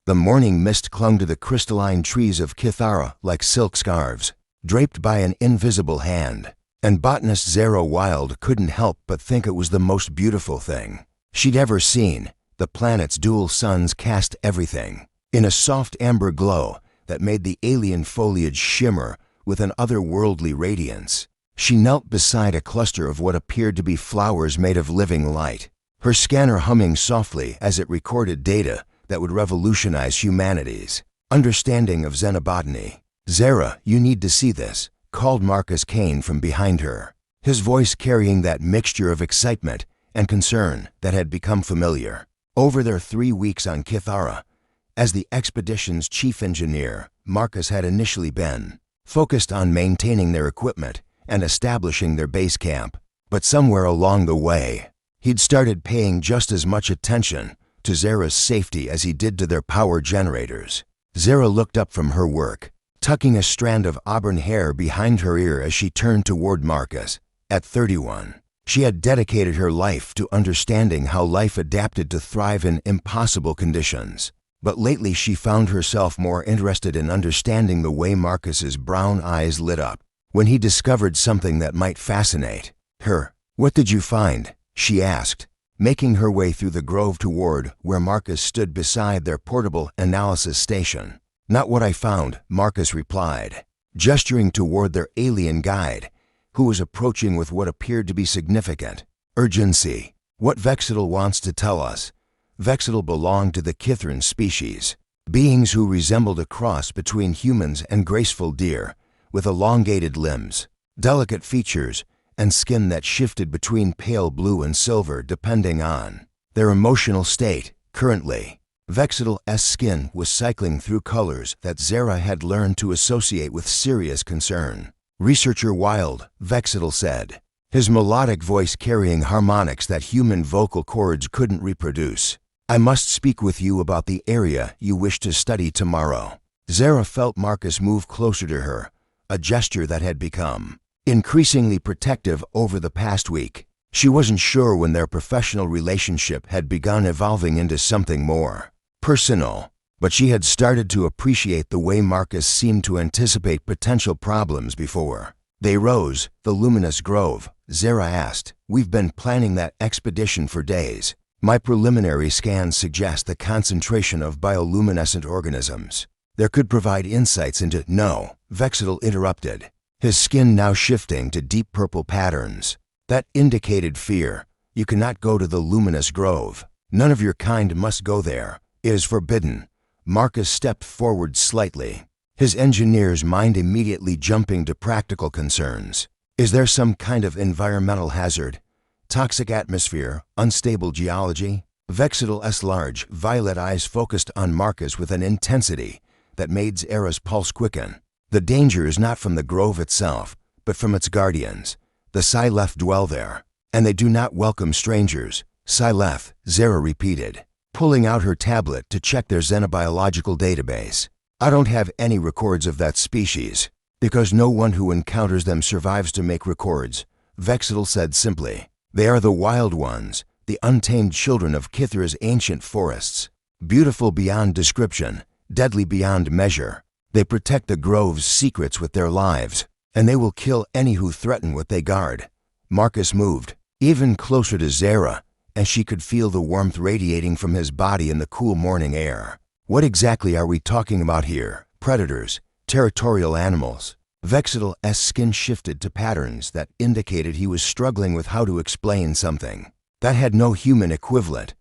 The morning mist clung to the crystalline trees of Kithara like silk scarves, draped by an invisible hand, and botanist Zara Wilde couldn't help but think it was the most beautiful thing she'd ever seen. The planet's dual suns cast everything in a soft amber glow that made the alien foliage shimmer with an otherworldly radiance. She knelt beside a cluster of what appeared to be flowers made of living light, her scanner humming softly as it recorded data that would revolutionize humanity's understanding of xenobotany. "Zara, you need to see this," called Marcus Kane from behind her, his voice carrying that mixture of excitement and concern that had become familiar. Over their 3 weeks on Kithara, as the expedition's chief engineer, Marcus had initially been focused on maintaining their equipment and establishing their base camp. But somewhere along the way, he'd started paying just as much attention to Zara's safety as he did to their power generators. Zara looked up from her work, tucking a strand of auburn hair behind her ear as she turned toward Marcus. At 31, she had dedicated her life to understanding how life adapted to thrive in impossible conditions. But lately she found herself more interested in understanding the way Marcus's brown eyes lit up when he discovered something that might fascinate her. "What did you find?" she asked, making her way through the grove toward where Marcus stood beside their portable analysis station. "Not what I found," Marcus replied, gesturing toward their alien guide, who was approaching with what appeared to be significant urgency. "What Vexitl wants to tell us." Vexitl belonged to the Kitharan species, beings who resembled a cross between humans and graceful deer, with elongated limbs, delicate features, and skin that shifted between pale blue and silver depending on their emotional state. Currently, Vexitl's skin was cycling through colors that Zara had learned to associate with serious concern. "Researcher Wilde," Vexitl said, his melodic voice carrying harmonics that human vocal cords couldn't reproduce. "I must speak with you about the area you wish to study tomorrow." Zara felt Marcus move closer to her, a gesture that had become increasingly protective over the past week. She wasn't sure when their professional relationship had begun evolving into something more personal, but she had started to appreciate the way Marcus seemed to anticipate potential problems before they rose. "The luminous grove?" Zara asked. "We've been planning that expedition for days. My preliminary scans suggest the concentration of bioluminescent organisms there could provide insights into—" "No," Vexitl interrupted, his skin now shifting to deep purple patterns. That indicated fear. "You cannot go to the luminous grove. None of your kind must go there. It is forbidden." Marcus stepped forward slightly, his engineer's mind immediately jumping to practical concerns. "Is there some kind of environmental hazard? Toxic atmosphere? Unstable geology?" Vexitl's large, violet eyes focused on Marcus with an intensity that made Zara's pulse quicken. "The danger is not from the grove itself, but from its guardians. The Silth dwell there, and they do not welcome strangers." "Silth," Zara repeated, pulling out her tablet to check their xenobiological database. "I don't have any records of that species, because no one who encounters them survives to make records," Vexitl said simply. "They are the wild ones, the untamed children of Kithara's ancient forests. Beautiful beyond description, deadly beyond measure. They protect the grove's secrets with their lives, and they will kill any who threaten what they guard." Marcus moved even closer to Zara, and she could feel the warmth radiating from his body in the cool morning air. "What exactly are we talking about here? Predators? Territorial animals?" Vexitl's skin shifted to patterns that indicated he was struggling with how to explain something that had no human equivalent.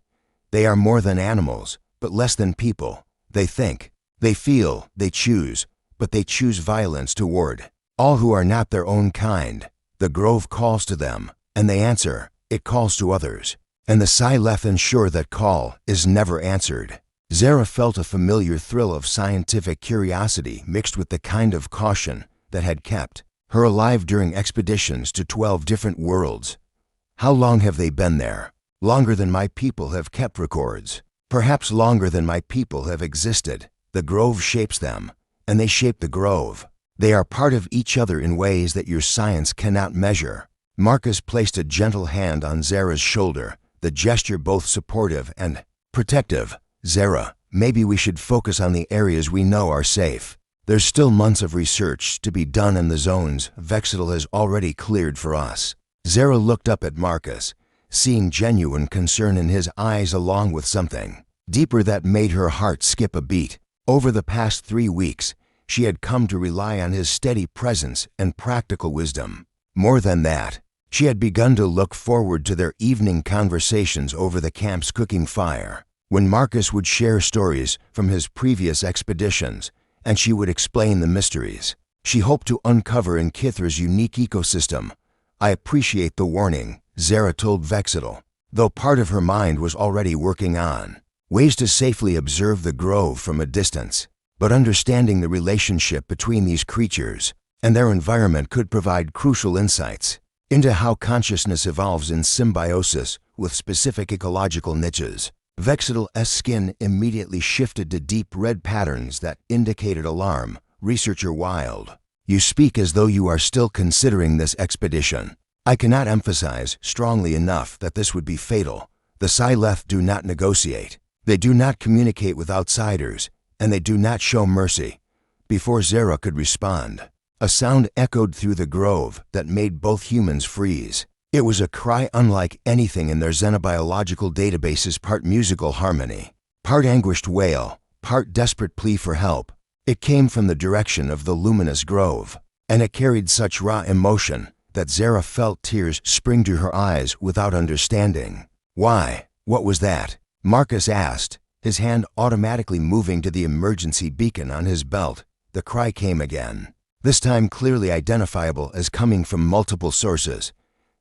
"They are more than animals, but less than people. They think, they feel, they choose, but they choose violence toward all who are not their own kind. The grove calls to them, and they answer. It calls to others, and the Silth ensure that call is never answered." Zara felt a familiar thrill of scientific curiosity mixed with the kind of caution that had kept her alive during expeditions to 12 different worlds. "How long have they been there?" "Longer than my people have kept records. Perhaps longer than my people have existed. The grove shapes them, and they shape the grove. They are part of each other in ways that your science cannot measure." Marcus placed a gentle hand on Zara's shoulder, the gesture both supportive and protective. "Zara," maybe we should focus on the areas we know are safe. There's still months of research to be done in the zones Vexitl has already cleared for us." Zara looked up at Marcus, seeing genuine concern in his eyes along with something deeper that made her heart skip a beat. Over the past 3 weeks, she had come to rely on his steady presence and practical wisdom. More than that, she had begun to look forward to their evening conversations over the camp's cooking fire, when Marcus would share stories from his previous expeditions, and she would explain the mysteries she hoped to uncover in Kithara's unique ecosystem. "I appreciate the warning," Zara told Vexitl, though part of her mind was already working on ways to safely observe the grove from a distance. But understanding the relationship between these creatures and their environment could provide crucial insights into how consciousness evolves in symbiosis with specific ecological niches. Vexitl's skin immediately shifted to deep red patterns that indicated alarm. Researcher Wild, "You speak as though you are still considering this expedition. I cannot emphasize strongly enough that this would be fatal. The Silth do not negotiate. They do not communicate with outsiders, and they do not show mercy." Before Zara could respond, a sound echoed through the grove that made both humans freeze. It was a cry unlike anything in their xenobiological databases, part musical harmony, part anguished wail, part desperate plea for help. It came from the direction of the luminous grove, and it carried such raw emotion that Zara felt tears spring to her eyes without understanding. "Why? What was that?" Marcus asked, his hand automatically moving to the emergency beacon on his belt. The cry came again, this time clearly identifiable as coming from multiple sources.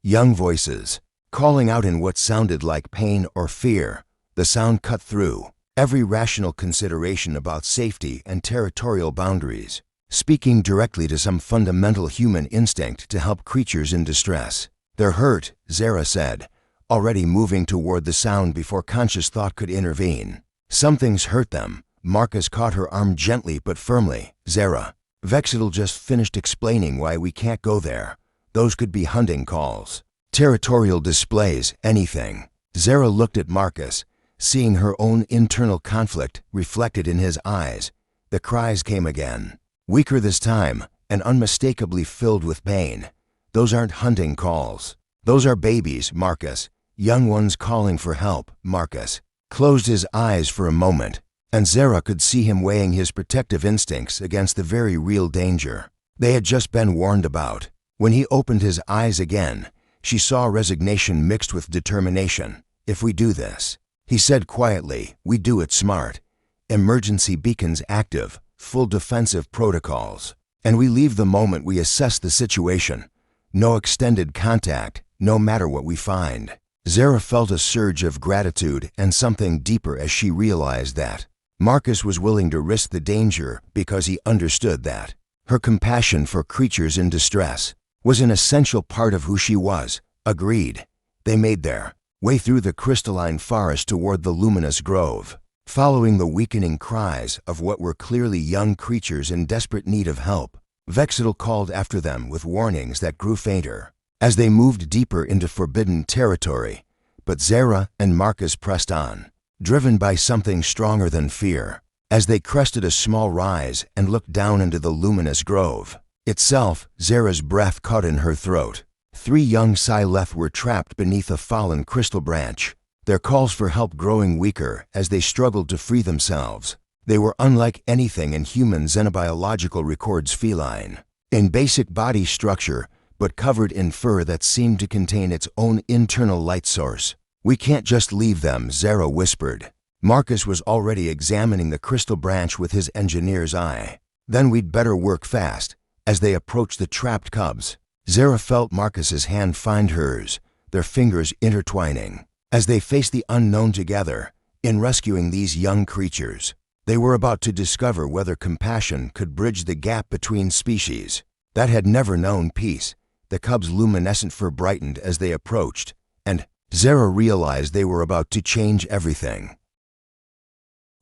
Young voices, calling out in what sounded like pain or fear. The sound cut through every rational consideration about safety and territorial boundaries, speaking directly to some fundamental human instinct to help creatures in distress. "They're hurt," Zara said, already moving toward the sound before conscious thought could intervene. "Something's hurt them." Marcus caught her arm gently but firmly. "Zara, Vexitl just finished explaining why we can't go there. Those could be hunting calls, territorial displays, anything." Zara looked at Marcus, seeing her own internal conflict reflected in his eyes. The cries came again, weaker this time and unmistakably filled with pain. "Those aren't hunting calls. Those are babies, Marcus. Young ones calling for help." Marcus closed his eyes for a moment, and Zara could see him weighing his protective instincts against the very real danger they had just been warned about. When he opened his eyes again, she saw resignation mixed with determination. "If we do this," he said quietly, "we do it smart. Emergency beacons active, full defensive protocols, and we leave the moment we assess the situation. No extended contact, no matter what we find." Zara felt a surge of gratitude and something deeper as she realized that Marcus was willing to risk the danger because he understood that her compassion for creatures in distress was an essential part of who she was. Agreed. They made their way through the crystalline forest toward the luminous grove, following the weakening cries of what were clearly young creatures in desperate need of help. Vexitl called after them with warnings that grew fainter as they moved deeper into forbidden territory. But Zara and Marcus pressed on, driven by something stronger than fear. As they crested a small rise and looked down into the luminous grove itself, Zara's breath caught in her throat. 3 young Silth were trapped beneath a fallen crystal branch, their calls for help growing weaker as they struggled to free themselves. They were unlike anything in human xenobiological records, feline in basic body structure, but covered in fur that seemed to contain its own internal light source. "We can't just leave them," Zara whispered. Marcus was already examining the crystal branch with his engineer's eye. "Then we'd better work fast." As they approached the trapped cubs, Zara felt Marcus's hand find hers, their fingers intertwining. As they faced the unknown together, in rescuing these young creatures, they were about to discover whether compassion could bridge the gap between species that had never known peace. The cubs' luminescent fur brightened as they approached, and Zara realized they were about to change everything.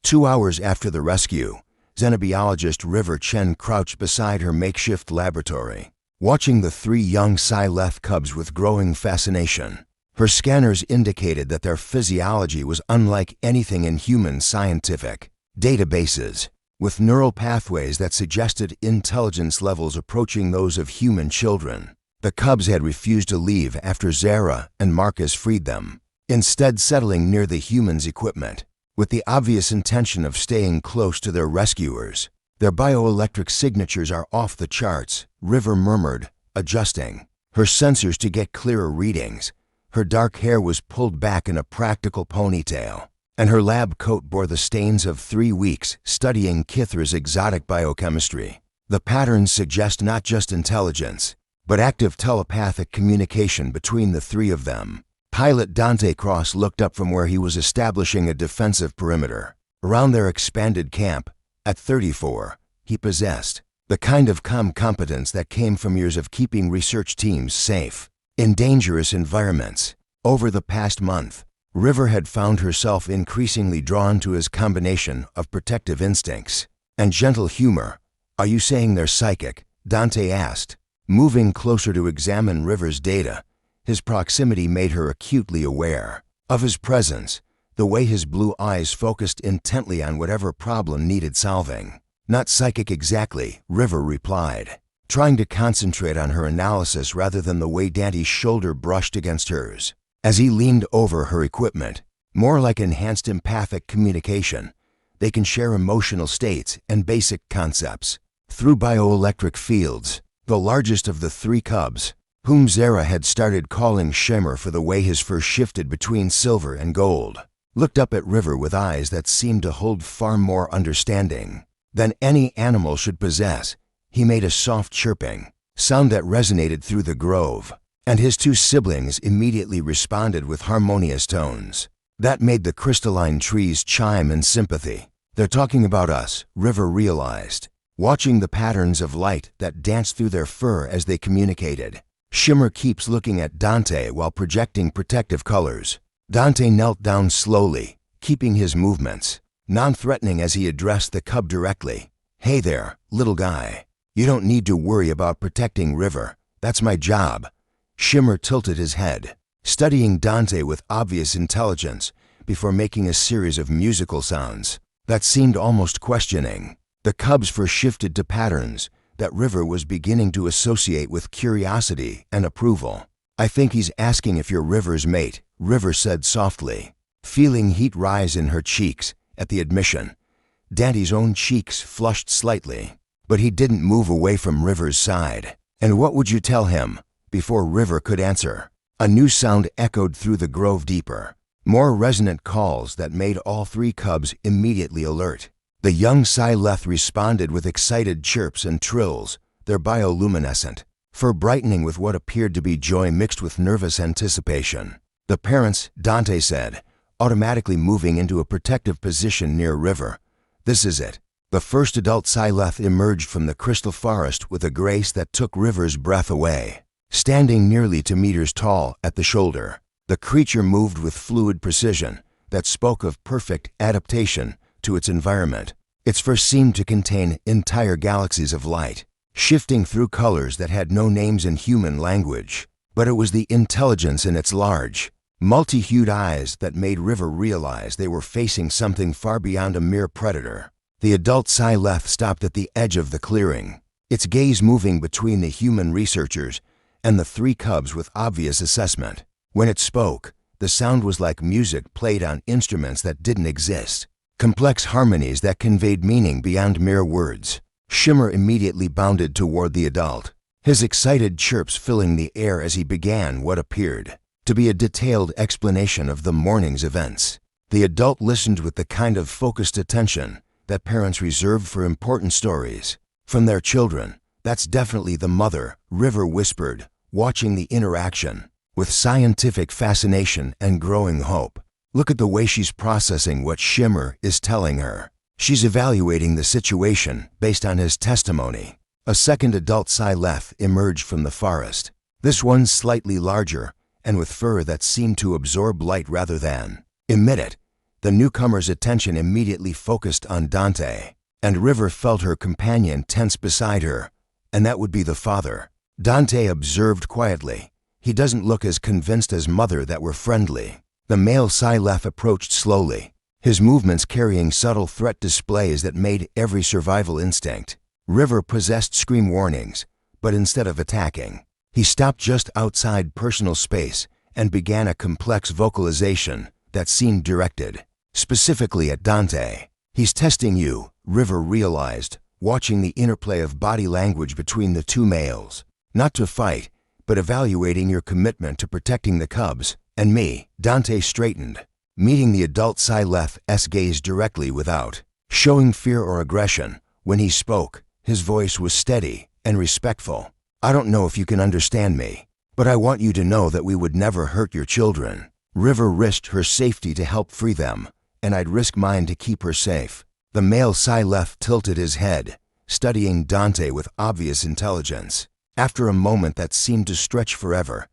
2 hours after the rescue, xenobiologist River Chen crouched beside her makeshift laboratory, watching the 3 young Silth cubs with growing fascination. Her scanners indicated that their physiology was unlike anything in human scientific Databases, with neural pathways that suggested intelligence levels approaching those of human children. The cubs had refused to leave after Zara and Marcus freed them, instead settling near the humans' equipment, with the obvious intention of staying close to their rescuers. Their bioelectric signatures are off the charts, River murmured, adjusting her sensors to get clearer readings. Her dark hair was pulled back in a practical ponytail, and her lab coat bore the stains of 3 weeks studying Kithara's exotic biochemistry. The patterns suggest not just intelligence, but active telepathic communication between the three of them. Pilot Dante Cross looked up from where he was establishing a defensive perimeter around their expanded camp. At 34, he possessed the kind of calm competence that came from years of keeping research teams safe in dangerous environments. Over the past month, River had found herself increasingly drawn to his combination of protective instincts and gentle humor. "Are you saying they're psychic?" Dante asked, moving closer to examine River's data. His proximity made her acutely aware of his presence, the way his blue eyes focused intently on whatever problem needed solving. "Not psychic exactly," River replied, trying to concentrate on her analysis rather than the way Dante's shoulder brushed against hers. As he leaned over her equipment, more like enhanced empathic communication, they can share emotional states and basic concepts through bioelectric fields. The largest of the 3 cubs, whom Zara had started calling Shimmer for the way his fur shifted between silver and gold, looked up at River with eyes that seemed to hold far more understanding than any animal should possess. He made a soft chirping sound that resonated through the grove, and his 2 siblings immediately responded with harmonious tones that made the crystalline trees chime in sympathy. "They're talking about us," River realized, watching the patterns of light that danced through their fur as they communicated. Shimmer keeps looking at Dante while projecting protective colors. Dante knelt down slowly, keeping his movements non-threatening as he addressed the cub directly. "Hey there, little guy. You don't need to worry about protecting River. That's my job." Shimmer tilted his head, studying Dante with obvious intelligence before making a series of musical sounds that seemed almost questioning. The cub's fur shifted to patterns that River was beginning to associate with curiosity and approval. "I think he's asking if you're River's mate," River said softly, feeling heat rise in her cheeks at the admission. Dante's own cheeks flushed slightly, but he didn't move away from River's side. "And what would you tell him?" Before River could answer, a new sound echoed through the grove deeper, more resonant calls that made all 3 cubs immediately alert. The young Silth responded with excited chirps and trills, their bioluminescent fur brightening with what appeared to be joy mixed with nervous anticipation. The parents, Dante said, automatically moving into a protective position near River. "This is it." The first adult Silth emerged from the crystal forest with a grace that took River's breath away. Standing nearly 2 meters tall at the shoulder, the creature moved with fluid precision that spoke of perfect adaptation to its environment. Its fur seemed to contain entire galaxies of light, shifting through colors that had no names in human language. But it was the intelligence in its large, multi-hued eyes that made River realize they were facing something far beyond a mere predator. The adult Silth stopped at the edge of the clearing, its gaze moving between the human researchers and the 3 cubs with obvious assessment. When it spoke, the sound was like music played on instruments that didn't exist. Complex harmonies that conveyed meaning beyond mere words. Shimmer immediately bounded toward the adult, his excited chirps filling the air as he began what appeared to be a detailed explanation of the morning's events. The adult listened with the kind of focused attention that parents reserve for important stories from their children. "That's definitely the mother," River whispered, watching the interaction with scientific fascination and growing hope. "Look at the way she's processing what Shimmer is telling her. She's evaluating the situation based on his testimony." A second adult Silth emerged from the forest, this one slightly larger and with fur that seemed to absorb light rather than emit it. The newcomer's attention immediately focused on Dante, and River felt her companion tense beside her, and that would be the father. Dante observed quietly. "He doesn't look as convinced as mother that we're friendly." The male Silth approached slowly, his movements carrying subtle threat displays that made every survival instinct. River possessed scream warnings, but instead of attacking, he stopped just outside personal space and began a complex vocalization that seemed directed specifically at Dante. "He's testing you," River realized, watching the interplay of body language between the two males. "Not to fight, but evaluating your commitment to protecting the cubs and me." Dante straightened, meeting the adult Sileth's gaze directly without showing fear or aggression. When he spoke, his voice was steady and respectful. "I don't know if you can understand me, but I want you to know that we would never hurt your children." River risked her safety to help free them, and I'd risk mine to keep her safe. The male Sileth tilted his head, studying Dante with obvious intelligence. After a moment that seemed to stretch forever,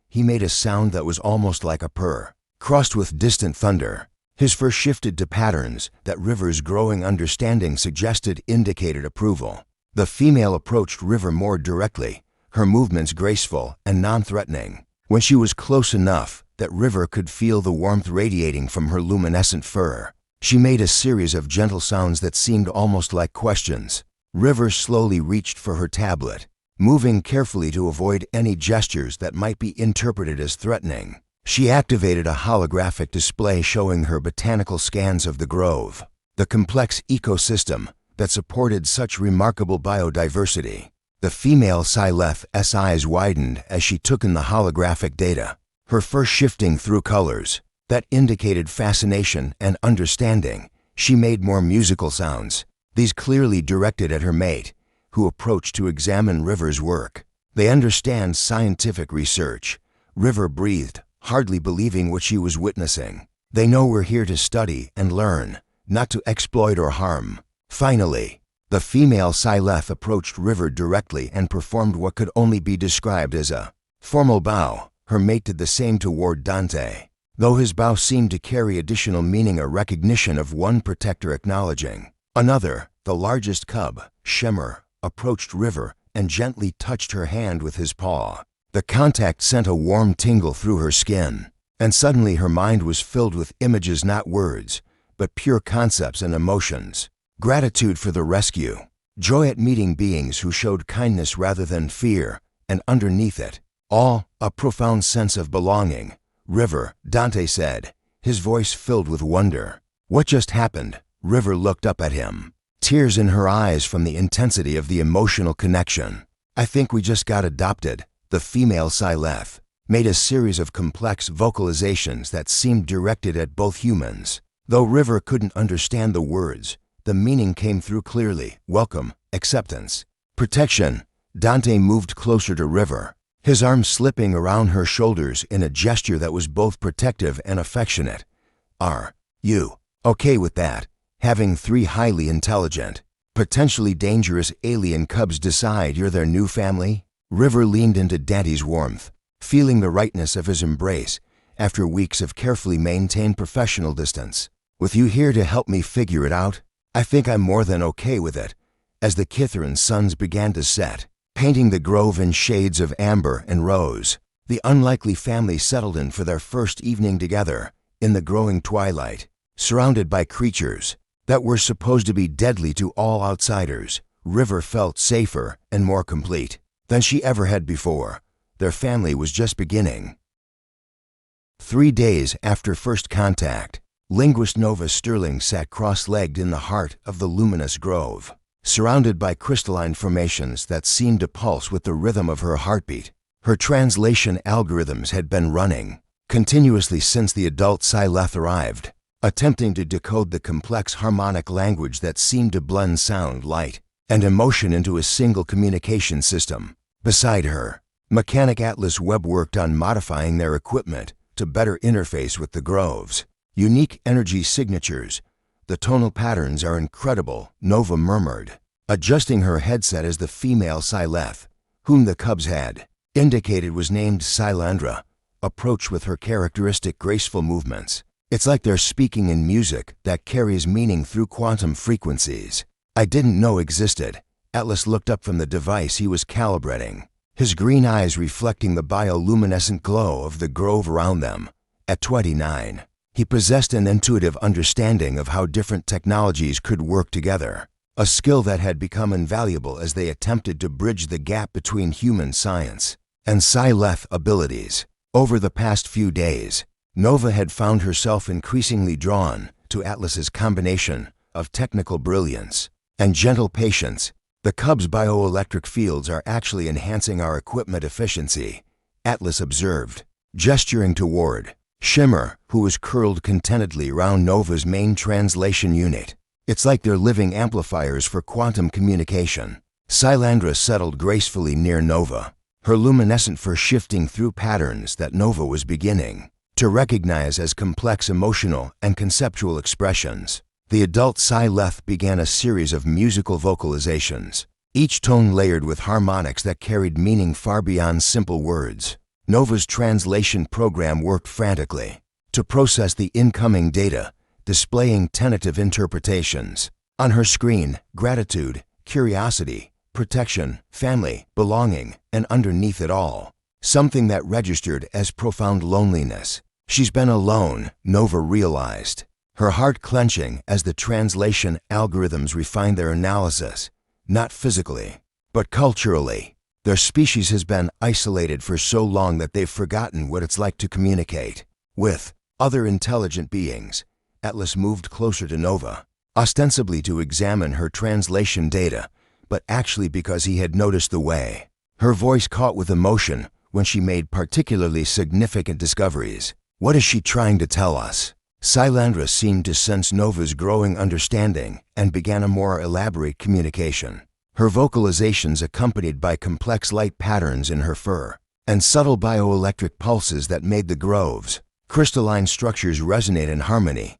he made a sound that was almost like a purr, crossed with distant thunder. His fur shifted to patterns that River's growing understanding suggested indicated approval. The female approached River more directly, her movements graceful and non-threatening. When she was close enough that River could feel the warmth radiating from her luminescent fur, she made a series of gentle sounds that seemed almost like questions. River slowly reached for her tablet, moving carefully to avoid any gestures that might be interpreted as threatening. She activated a holographic display showing her botanical scans of the grove, the complex ecosystem that supported such remarkable biodiversity. The female Sileth's eyes widened as she took in the holographic data, her fur shifting through colors that indicated fascination and understanding. She made more musical sounds, these clearly directed at her mate, who approached to examine River's work. "They understand scientific research," River breathed, hardly believing what she was witnessing. "They know we're here to study and learn, not to exploit or harm." Finally, the female Sileth approached River directly and performed what could only be described as a formal bow. Her mate did the same toward Dante, though his bow seemed to carry additional meaning, a recognition of one protector acknowledging another. The largest cub, Shimmer, approached River and gently touched her hand with his paw. The contact sent a warm tingle through her skin, and suddenly her mind was filled with images, not words, but pure concepts and emotions. Gratitude for the rescue, joy at meeting beings who showed kindness rather than fear, and underneath it all, a profound sense of belonging. "River," Dante said, his voice filled with wonder. "What just happened?" River looked up at him, tears in her eyes from the intensity of the emotional connection. "I think we just got adopted." The female Sileth made a series of complex vocalizations that seemed directed at both humans. Though River couldn't understand the words, the meaning came through clearly: welcome, acceptance, protection. Dante moved closer to River, his arms slipping around her shoulders in a gesture that was both protective and affectionate. "Are you okay with that? Having 3 highly intelligent, potentially dangerous alien cubs decide you're their new family?" River leaned into Dante's warmth, feeling the rightness of his embrace after weeks of carefully maintained professional distance. "With you here to help me figure it out, I think I'm more than okay with it." As the Kitharan suns began to set, painting the grove in shades of amber and rose, the unlikely family settled in for their first evening together in the growing twilight, surrounded by creatures that were supposed to be deadly to all outsiders. River felt safer and more complete than she ever had before. Their family was just beginning. 3 days after first contact, linguist Nova Sterling sat cross-legged in the heart of the luminous grove, surrounded by crystalline formations that seemed to pulse with the rhythm of her heartbeat. Her translation algorithms had been running continuously since the adult Sileth arrived, attempting to decode the complex harmonic language that seemed to blend sound, light, and emotion into a single communication system. Beside her, Mechanic Atlas Webb worked on modifying their equipment to better interface with the grove's unique energy signatures. "The tonal patterns are incredible," Nova murmured, adjusting her headset as the female Sileth, whom the cubs had indicated was named Silandra, approached with her characteristic graceful movements. "It's like they're speaking in music that carries meaning through quantum frequencies I didn't know existed." Atlas looked up from the device he was calibrating, his green eyes reflecting the bioluminescent glow of the grove around them. At 29, He possessed an intuitive understanding of how different technologies could work together, a skill that had become invaluable as they attempted to bridge the gap between human science and Silth abilities. Over the past few days, Nova had found herself increasingly drawn to Atlas's combination of technical brilliance and gentle patience. The Cub's bioelectric fields are actually enhancing our equipment efficiency, Atlas observed, gesturing toward Shimmer, who was curled contentedly round Nova's main translation unit. It's like they're living amplifiers for quantum communication. Silandra settled gracefully near Nova, her luminescent fur shifting through patterns that Nova was beginning to recognize as complex emotional and conceptual expressions. The adult Silth began a series of musical vocalizations, each tone layered with harmonics that carried meaning far beyond simple words. Nova's translation program worked frantically to process the incoming data, displaying tentative interpretations. On her screen, gratitude, curiosity, protection, family, belonging, and underneath it all, something that registered as profound loneliness. She's been alone, Nova realized, her heart clenching as the translation algorithms refined their analysis, not physically, but culturally. Their species has been isolated for so long that they've forgotten what it's like to communicate with other intelligent beings. Atlas moved closer to Nova, ostensibly to examine her translation data, but actually because he had noticed the way her voice caught with emotion when she made particularly significant discoveries. What is she trying to tell us? Silandra seemed to sense Nova's growing understanding and began a more elaborate communication. Her vocalizations accompanied by complex light patterns in her fur and subtle bioelectric pulses that made the grove's crystalline structures resonate in harmony.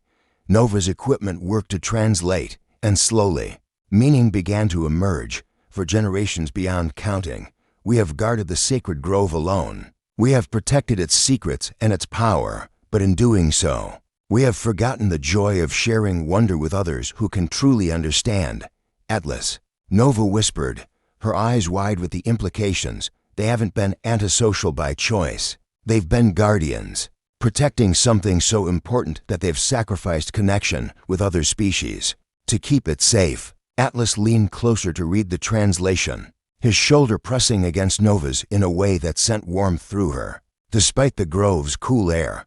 Nova's equipment worked to translate, and slowly, meaning began to emerge. For generations beyond counting, we have guarded the sacred grove alone. We have protected its secrets and its power, but in doing so, we have forgotten the joy of sharing wonder with others who can truly understand. Atlas, Nova whispered, her eyes wide with the implications. They haven't been antisocial by choice. They've been guardians, protecting something so important that they've sacrificed connection with other species to keep it safe. Atlas leaned closer to read the translation, his shoulder pressing against Nova's in a way that sent warmth through her, despite the grove's cool air.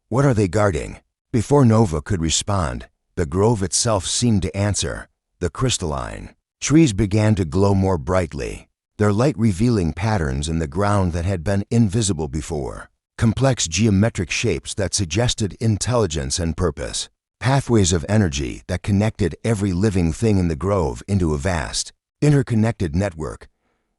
What are they guarding? Before Nova could respond, the grove itself seemed to answer. The crystalline trees began to glow more brightly, their light revealing patterns in the ground that had been invisible before. Complex geometric shapes that suggested intelligence and purpose. Pathways of energy that connected every living thing in the grove into a vast, interconnected network.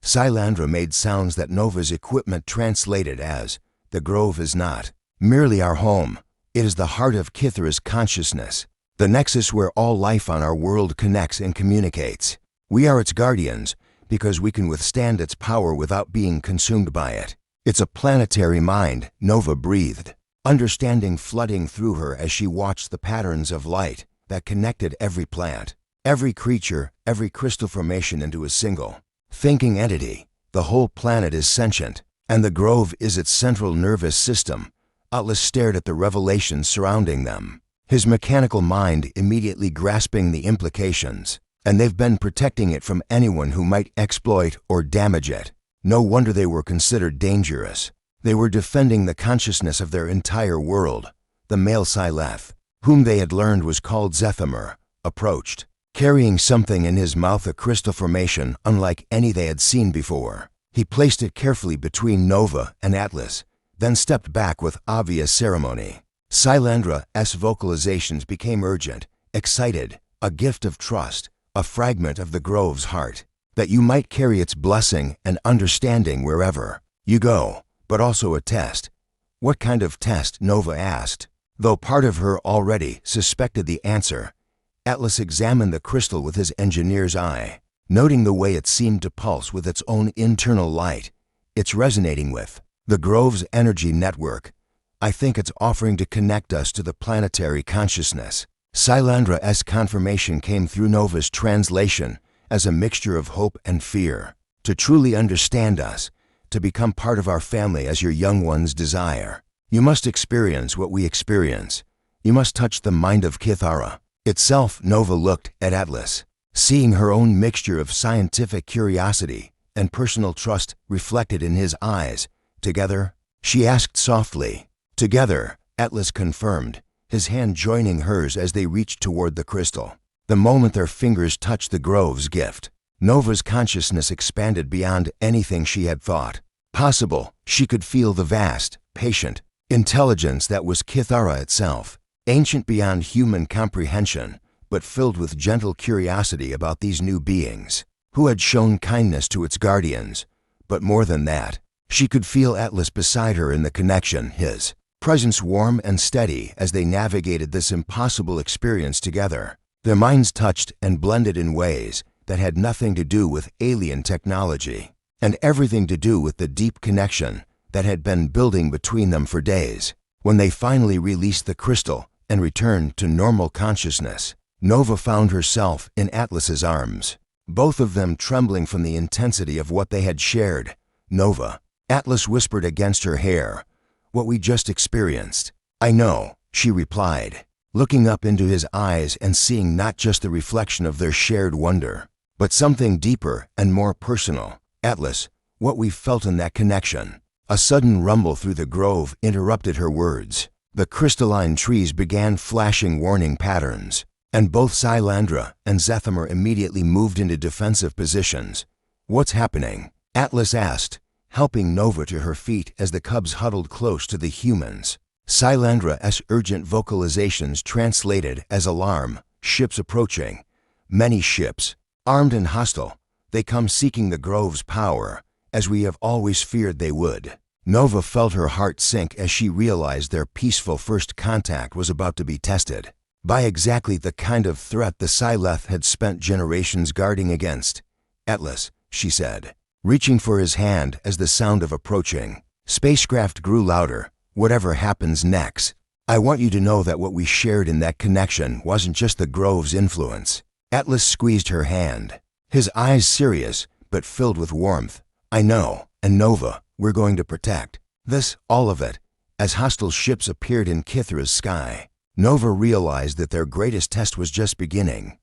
Silandra made sounds that Nova's equipment translated as, "The grove is not merely our home. It is the heart of Kithara's consciousness, the nexus where all life on our world connects and communicates. We are its guardians because we can withstand its power without being consumed by it. It's a planetary mind," Nova breathed, understanding flooding through her as she watched the patterns of light that connected every plant, every creature, every crystal formation into a single, thinking entity. The whole planet is sentient, and the grove is its central nervous system. Atlas stared at the revelations surrounding them, his mechanical mind immediately grasping the implications. And they've been protecting it from anyone who might exploit or damage it. No wonder they were considered dangerous. They were defending the consciousness of their entire world. The male Silth, whom they had learned was called Zethamur, approached, carrying something in his mouth, a crystal formation unlike any they had seen before. He placed it carefully between Nova and Atlas, then stepped back with obvious ceremony. Silandra's vocalizations became urgent, excited, a gift of trust, a fragment of the grove's heart, that you might carry its blessing and understanding wherever you go, but also a test. What kind of test? Nova asked, though part of her already suspected the answer. Atlas examined the crystal with his engineer's eye, noting the way it seemed to pulse with its own internal light. It's resonating with the grove's energy network. I think it's offering to connect us to the planetary consciousness. Silandra's confirmation came through Nova's translation as a mixture of hope and fear. To truly understand us, to become part of our family as your young ones desire, you must experience what we experience. You must touch the mind of Kithara. Itself, Nova looked at Atlas, seeing her own mixture of scientific curiosity and personal trust reflected in his eyes. Together, she asked softly. Together, Atlas confirmed, his hand joining hers as they reached toward the crystal. The moment their fingers touched the grove's gift, Nova's consciousness expanded beyond anything she had thought possible. She could feel the vast, patient intelligence that was Kithara itself, ancient beyond human comprehension, but filled with gentle curiosity about these new beings, who had shown kindness to its guardians. But more than that, she could feel Atlas beside her in the connection, his presence warm and steady as they navigated this impossible experience together. Their minds touched and blended in ways that had nothing to do with alien technology, and everything to do with the deep connection that had been building between them for days. When they finally released the crystal and returned to normal consciousness, Nova found herself in Atlas's arms, both of them trembling from the intensity of what they had shared. Nova, Atlas whispered against her hair, what we just experienced. I know, she replied, looking up into his eyes and seeing not just the reflection of their shared wonder, but something deeper and more personal. Atlas, what we felt in that connection. A sudden rumble through the grove interrupted her words. The crystalline trees began flashing warning patterns, and both Silandra and Zethamar immediately moved into defensive positions. What's happening? Atlas asked, helping Nova to her feet as the cubs huddled close to the humans. Silandra's urgent vocalizations translated as alarm. Ships approaching. Many ships, armed and hostile. They come seeking the grove's power, as we have always feared they would. Nova felt her heart sink as she realized their peaceful first contact was about to be tested by exactly the kind of threat the Silth had spent generations guarding against. Atlas, she said, reaching for his hand as the sound of approaching spacecraft grew louder. Whatever happens next, I want you to know that what we shared in that connection wasn't just the grove's influence. Atlas squeezed her hand, his eyes serious but filled with warmth. I know, and Nova, we're going to protect this, all of it. As hostile ships appeared in Kithara's sky, Nova realized that their greatest test was just beginning.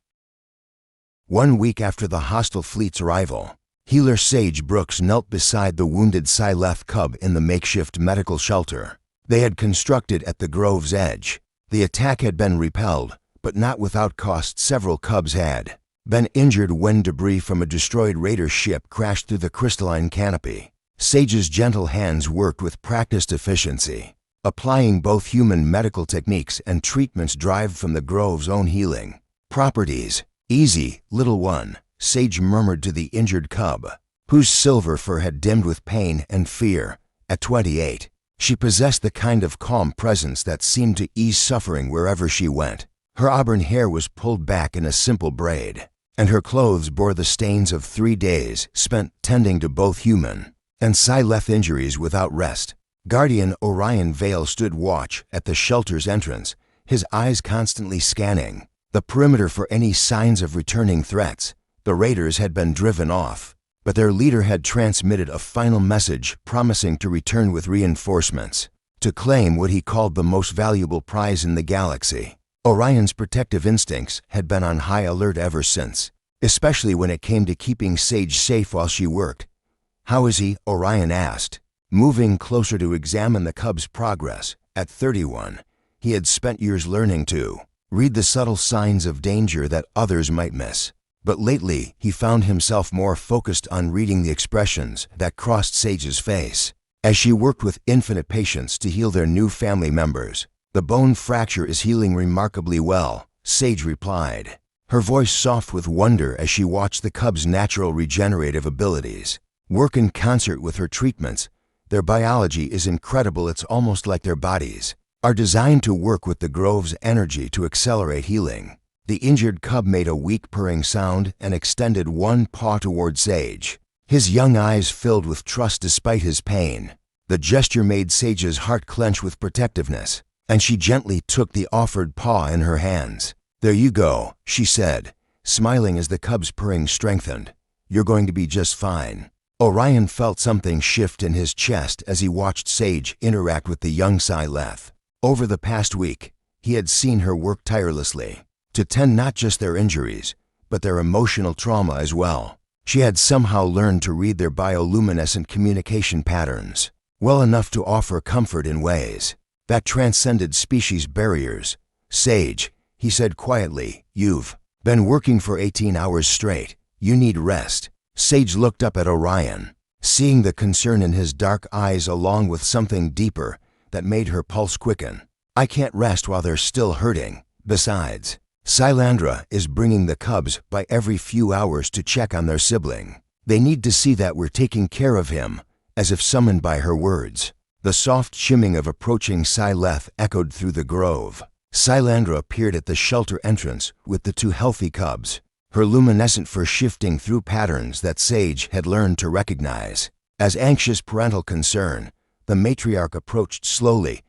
1 week after the hostile fleet's arrival, healer Sage Brooks knelt beside the wounded Silth cub in the makeshift medical shelter they had constructed at the grove's edge. The attack had been repelled, but not without cost. Several cubs had been injured when debris from a destroyed raider ship crashed through the crystalline canopy. Sage's gentle hands worked with practiced efficiency, applying both human medical techniques and treatments derived from the grove's own healing properties. Easy, little one, Sage murmured to the injured cub, whose silver fur had dimmed with pain and fear. At 28, she possessed the kind of calm presence that seemed to ease suffering wherever she went. Her auburn hair was pulled back in a simple braid, and her clothes bore the stains of 3 days spent tending to both human and Silth injuries without rest. Guardian Orion Vale stood watch at the shelter's entrance, his eyes constantly scanning the perimeter for any signs of returning threats. The raiders had been driven off, but their leader had transmitted a final message promising to return with reinforcements to claim what he called the most valuable prize in the galaxy. Orion's protective instincts had been on high alert ever since, especially when it came to keeping Sage safe while she worked. How is he? Orion asked, moving closer to examine the cub's progress. At 31, he had spent years learning to read the subtle signs of danger that others might miss. But lately, he found himself more focused on reading the expressions that crossed Sage's face as she worked with infinite patience to heal their new family members. The bone fracture is healing remarkably well, Sage replied, her voice soft with wonder as she watched the cub's natural regenerative abilities work in concert with her treatments. Their biology is incredible. It's almost like their bodies are designed to work with the grove's energy to accelerate healing. The injured cub made a weak purring sound and extended one paw toward Sage, his young eyes filled with trust despite his pain. The gesture made Sage's heart clench with protectiveness, and she gently took the offered paw in her hands. There you go, she said, smiling as the cub's purring strengthened. You're going to be just fine. Orion felt something shift in his chest as he watched Sage interact with the young Silth. Over the past week, He had seen her work tirelessly to tend not just their injuries, but their emotional trauma as well. She had somehow learned to read their bioluminescent communication patterns well enough to offer comfort in ways that transcended species barriers. "Sage," he said quietly, "you've been working for 18 hours straight. You need rest." Sage looked up at Orion, seeing the concern in his dark eyes along with something deeper that made her pulse quicken. "I can't rest while they're still hurting. Besides, Silandra is bringing the cubs by every few hours to check on their sibling. They need to see that we're taking care of him," as if summoned by her words. The soft shimming of approaching Silth echoed through the grove. Silandra appeared at the shelter entrance with the two healthy cubs, her luminescent fur shifting through patterns that Sage had learned to recognize. As anxious parental concern, the matriarch approached slowly,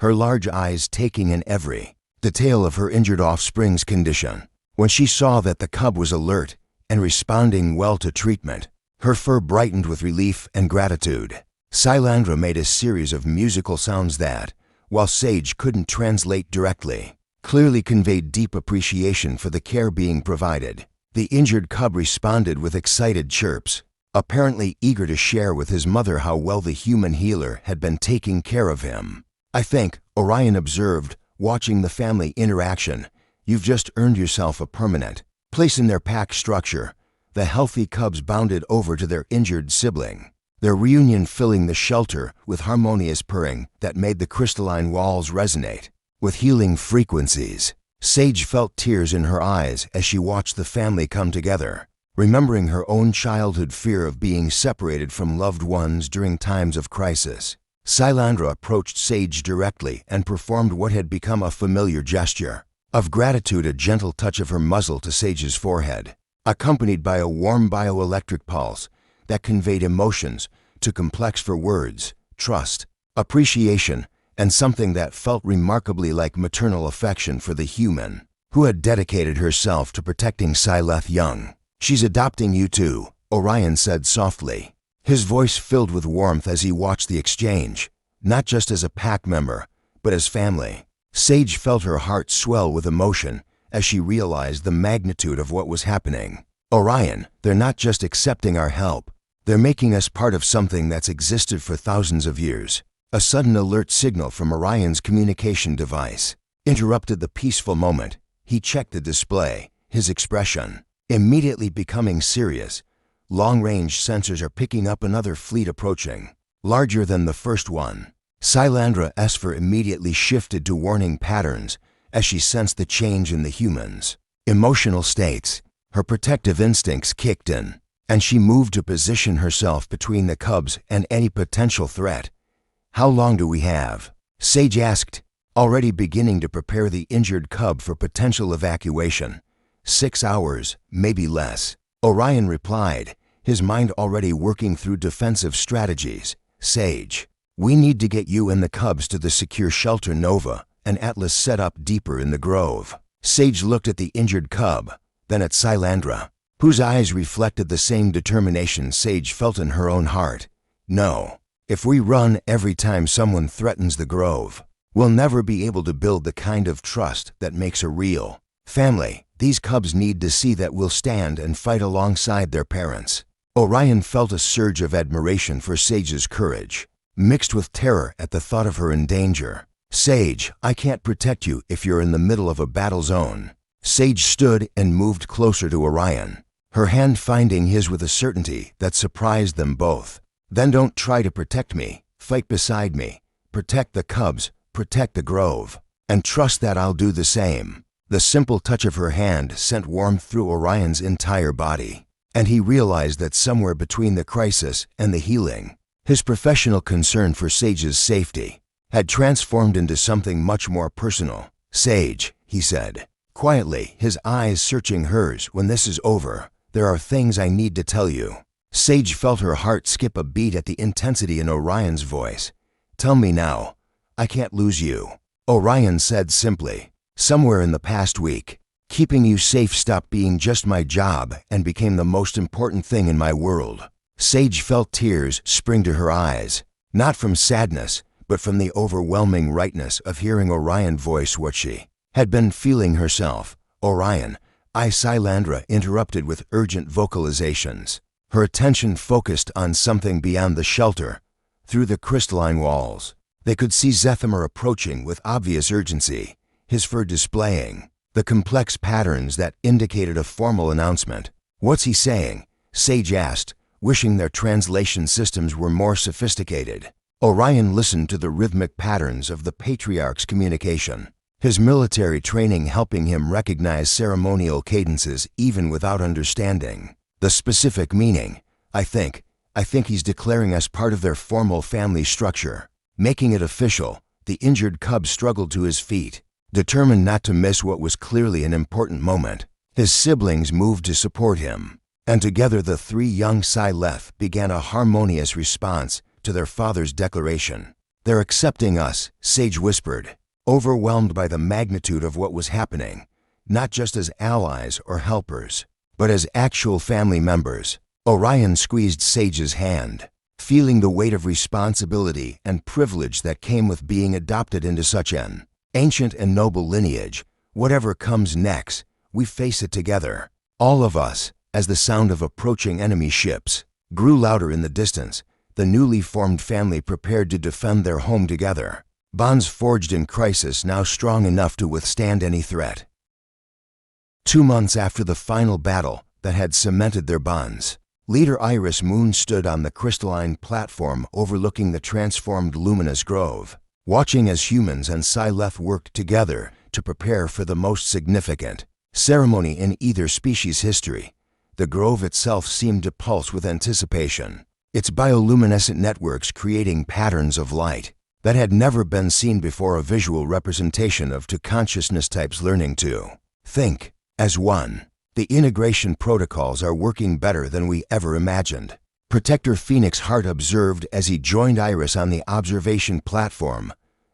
her large eyes taking in every detail of her injured offspring's condition. When she saw that the cub was alert and responding well to treatment, her fur brightened with relief and gratitude. Silandra made a series of musical sounds that, while Sage couldn't translate directly, clearly conveyed deep appreciation for the care being provided. The injured cub responded with excited chirps, apparently eager to share with his mother how well the human healer had been taking care of him. "I think," Orion observed, watching the family interaction, "you've just earned yourself a permanent place in their pack structure." The healthy cubs bounded over to their injured sibling, their reunion filling the shelter with harmonious purring that made the crystalline walls resonate with healing frequencies. Sage felt tears in her eyes as she watched the family come together, remembering her own childhood fear of being separated from loved ones during times of crisis. Silandra approached Sage directly and performed what had become a familiar gesture of gratitude, a gentle touch of her muzzle to Sage's forehead, accompanied by a warm bioelectric pulse that conveyed emotions too complex for words: trust, appreciation, and something that felt remarkably like maternal affection for the human who had dedicated herself to protecting Silth young. "She's adopting you too," Orion said softly, his voice filled with warmth as he watched the exchange, not just as a pack member, but as family. Sage felt her heart swell with emotion as she realized the magnitude of what was happening. "Orion, they're not just accepting our help, they're making us part of something that's existed for thousands of years." A sudden alert signal from Orion's communication device interrupted the peaceful moment. He checked the display, his expression immediately becoming serious. "Long-range sensors are picking up another fleet approaching, larger than the first one." Silandra's fur immediately shifted to warning patterns as she sensed the change in the humans' emotional states. Her protective instincts kicked in, and she moved to position herself between the cubs and any potential threat. "How long do we have?" Sage asked, already beginning to prepare the injured cub for potential evacuation. 6 hours, maybe less," Orion replied, his mind already working through defensive strategies. "Sage, we need to get you and the cubs to the secure shelter Nova and Atlas set up deeper in the grove." Sage looked at the injured cub, then at Silandra, whose eyes reflected the same determination Sage felt in her own heart. "No. If we run every time someone threatens the grove, we'll never be able to build the kind of trust that makes a real family. These cubs need to see that we'll stand and fight alongside their parents." Orion felt a surge of admiration for Sage's courage, mixed with terror at the thought of her in danger. "Sage, I can't protect you if you're in the middle of a battle zone." Sage stood and moved closer to Orion, her hand finding his with a certainty that surprised them both. "Then don't try to protect me. Fight beside me. Protect the cubs, protect the grove, and trust that I'll do the same." The simple touch of her hand sent warmth through Orion's entire body, and he realized that somewhere between the crisis and the healing, his professional concern for Sage's safety had transformed into something much more personal. "Sage," he said, quietly, his eyes searching hers, "when this is over, there are things I need to tell you." Sage felt her heart skip a beat at the intensity in Orion's voice. "Tell me now. I can't lose you." Orion said simply, "Somewhere in the past week, keeping you safe stopped being just my job and became the most important thing in my world." Sage felt tears spring to her eyes, not from sadness, but from the overwhelming rightness of hearing Orion voice what she had been feeling herself. "Orion," Silandra interrupted with urgent vocalizations. Her attention focused on something beyond the shelter. Through the crystalline walls, they could see Zethamar approaching with obvious urgency, his fur displaying the complex patterns that indicated a formal announcement. "What's he saying?" Sage asked, wishing their translation systems were more sophisticated. Orion listened to the rhythmic patterns of the Patriarch's communication, his military training helping him recognize ceremonial cadences even without understanding the specific meaning. I think he's declaring us part of their formal family structure, making it official." The injured cub struggled to his feet, determined not to miss what was clearly an important moment. His siblings moved to support him, and together the three young Silth began a harmonious response to their father's declaration. "They're accepting us," Sage whispered, overwhelmed by the magnitude of what was happening, not just as allies or helpers, but as actual family members. Orion squeezed Sage's hand, feeling the weight of responsibility and privilege that came with being adopted into such an ancient and noble lineage. "Whatever comes next, we face it together, all of us." As the sound of approaching enemy ships grew louder in the distance, the newly formed family prepared to defend their home together, bonds forged in crisis now strong enough to withstand any threat. 2 months after the final battle that had cemented their bonds, Leader Iris Moon stood on the crystalline platform overlooking the transformed luminous grove, watching as humans and Silth worked together to prepare for the most significant ceremony in either species' history. The grove itself seemed to pulse with anticipation, its bioluminescent networks creating patterns of light that had never been seen before, a visual representation of two consciousness types learning to think as one. "The integration protocols are working better than we ever imagined," Protector Phoenix Hart observed as he joined Iris on the observation platform.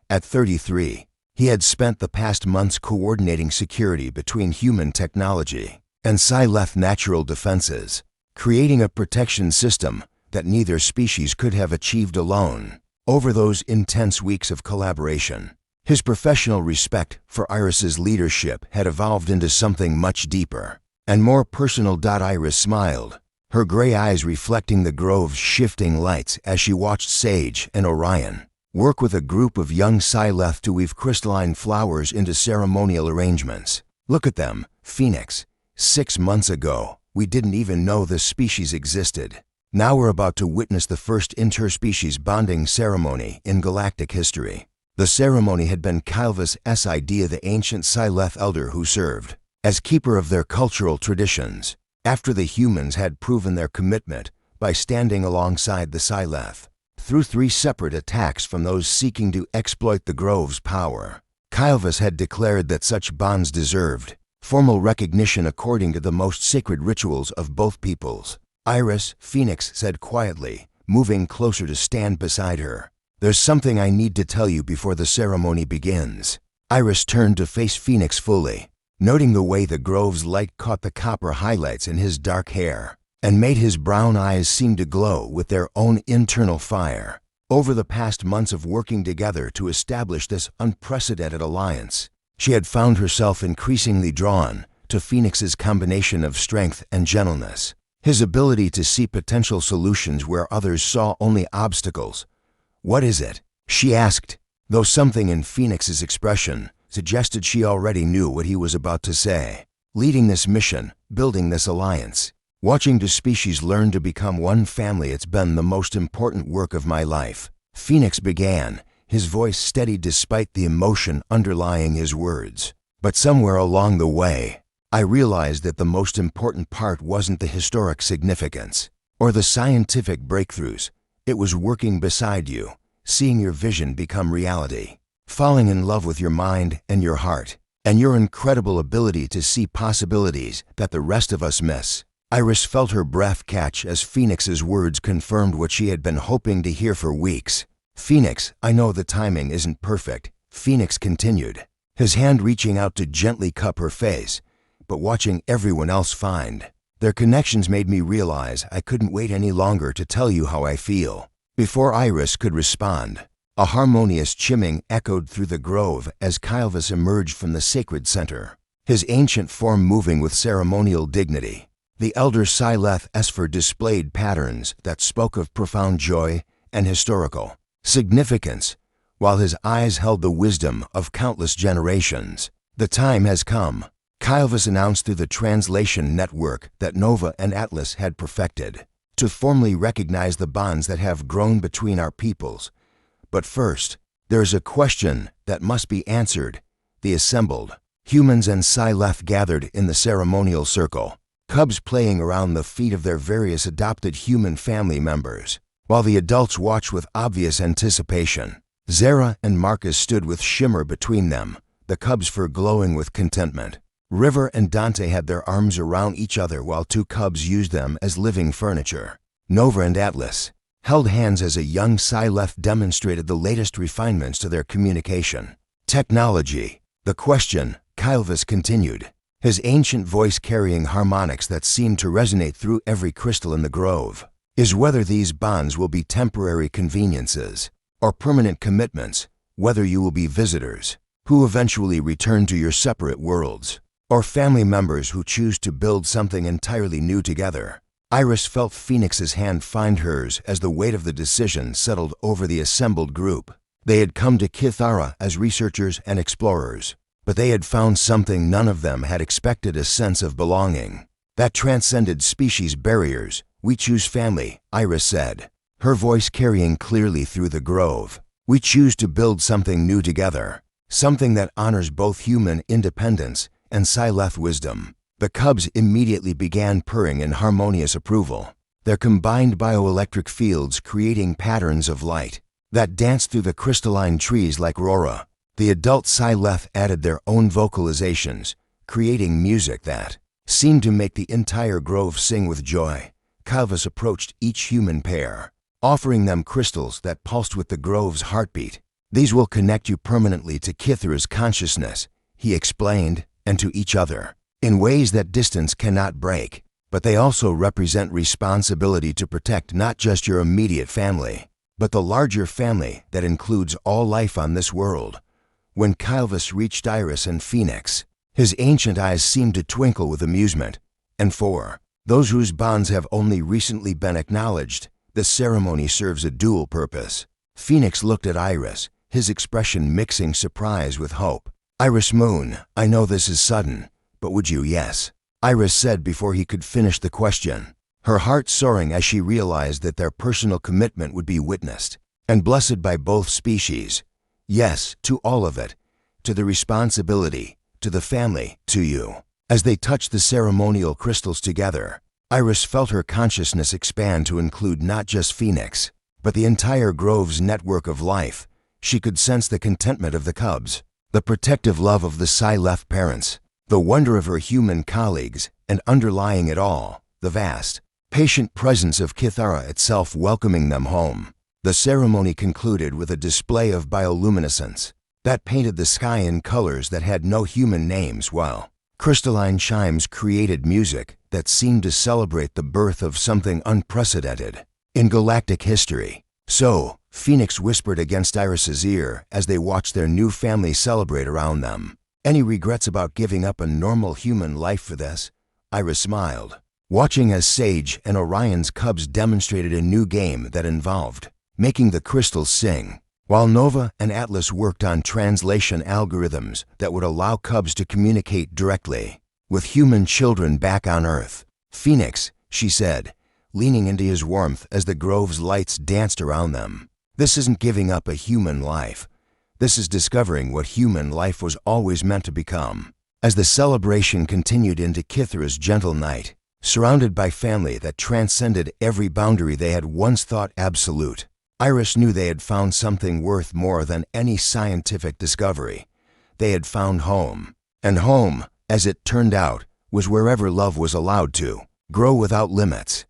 At 33, he had spent the past months coordinating security between human technology and Silth natural defenses, creating a protection system that neither species could have achieved alone. Over those intense weeks of collaboration, his professional respect for Iris's leadership had evolved into something much deeper and more personal. Iris smiled, her gray eyes reflecting the grove's shifting lights as she watched Sage and Orion work with a group of young Silth to weave crystalline flowers into ceremonial arrangements. "Look at them, Phoenix. 6 months ago, we didn't even know this species existed. Now we're about to witness the first interspecies bonding ceremony in galactic history." The ceremony had been Kylva's idea, the ancient Silth elder who served as keeper of their cultural traditions, after the humans had proven their commitment by standing alongside the Silth through 3 separate attacks from those seeking to exploit the grove's power. Kylva's had declared that such bonds deserved formal recognition according to the most sacred rituals of both peoples. "Iris," Phoenix said quietly, moving closer to stand beside her, "there's something I need to tell you before the ceremony begins." Iris turned to face Phoenix fully, noting the way the grove's light caught the copper highlights in his dark hair and made his brown eyes seem to glow with their own internal fire. Over the past months of working together to establish this unprecedented alliance, she had found herself increasingly drawn to Phoenix's combination of strength and gentleness, his ability to see potential solutions where others saw only obstacles. "What is it?" she asked, though something in Phoenix's expression suggested she already knew what he was about to say. "Leading this mission, building this alliance, watching two species learn to become one family, it's been the most important work of my life," Phoenix began, his voice steady despite the emotion underlying his words. "But somewhere along the way, I realized that the most important part wasn't the historic significance or the scientific breakthroughs. It was working beside you, seeing your vision become reality, falling in love with your mind and your heart, and your incredible ability to see possibilities that the rest of us miss." Iris felt her breath catch as Phoenix's words confirmed what she had been hoping to hear for weeks. "Phoenix, I know the timing isn't perfect," Phoenix continued, his hand reaching out to gently cup her face, "but watching everyone else find their connections made me realize I couldn't wait any longer to tell you how I feel." Before Iris could respond, A harmonious chimming echoed through the grove as Kylvus emerged from the sacred center, his ancient form moving with ceremonial dignity. The elder Silth displayed patterns that spoke of profound joy and historical significance, while his eyes held the wisdom of countless generations. "The time has come," Kylvus announced through the translation network that Nova and Atlas had perfected, "to formally recognize the bonds that have grown between our peoples. But first, there is a question that must be answered." The assembled humans and Silth gathered in the ceremonial circle, cubs playing around the feet of their various adopted human family members, while the adults watched with obvious anticipation. Zara and Marcus stood with shimmer between them, the cubs' fur glowing with contentment. River and Dante had their arms around each other while two cubs used them as living furniture. Nova and Atlas held hands as a young Silth demonstrated the latest refinements to their communication technology. "The question," Kylvus continued, his ancient voice carrying harmonics that seemed to resonate through every crystal in the grove, "is whether these bonds will be temporary conveniences or permanent commitments, whether you will be visitors who eventually return to your separate worlds, or family members who choose to build something entirely new together." Iris felt Phoenix's hand find hers as the weight of the decision settled over the assembled group. They had come to Kithara as researchers and explorers, but they had found something none of them had expected: a sense of belonging that transcended species barriers. "We choose family," Iris said, her voice carrying clearly through the grove. "We choose to build something new together, something that honors both human independence and Silth wisdom." The cubs immediately began purring in harmonious approval, their combined bioelectric fields creating patterns of light that danced through the crystalline trees like aurora. The adult Silth added their own vocalizations, creating music that seemed to make the entire grove sing with joy. Kylvus approached each human pair, offering them crystals that pulsed with the grove's heartbeat. "These will connect you permanently to Kithara's consciousness," he explained, "and to each other in ways that distance cannot break. But they also represent responsibility to protect not just your immediate family, but the larger family that includes all life on this world." When Kylvus reached Iris and Phoenix, his ancient eyes seemed to twinkle with amusement. "And for those whose bonds have only recently been acknowledged, the ceremony serves a dual purpose." Phoenix looked at Iris, his expression mixing surprise with hope. "Iris Moon, I know this is sudden, but would you?" "Yes," Iris said before he could finish the question, her heart soaring as she realized that their personal commitment would be witnessed and blessed by both species. "Yes, to all of it, to the responsibility, to the family, to you." As they touched the ceremonial crystals together, Iris felt her consciousness expand to include not just Phoenix, but the entire grove's network of life. She could sense the contentment of the cubs, the protective love of the Silth parents, the wonder of her human colleagues, and underlying it all, the vast, patient presence of Kithara itself welcoming them home. The ceremony concluded with a display of bioluminescence that painted the sky in colors that had no human names, while crystalline chimes created music that seemed to celebrate the birth of something unprecedented in galactic history. "So," Phoenix whispered against Iris's ear as they watched their new family celebrate around them, "any regrets about giving up a normal human life for this?" Iris smiled, watching as Sage and Orion's cubs demonstrated a new game that involved making the crystals sing, while Nova and Atlas worked on translation algorithms that would allow cubs to communicate directly with human children back on Earth. "Phoenix," she said, leaning into his warmth as the grove's lights danced around them, "this isn't giving up a human life. This is discovering what human life was always meant to become." As the celebration continued into Kithara's gentle night, surrounded by family that transcended every boundary they had once thought absolute, Iris knew they had found something worth more than any scientific discovery. They had found home. And home, as it turned out, was wherever love was allowed to grow without limits.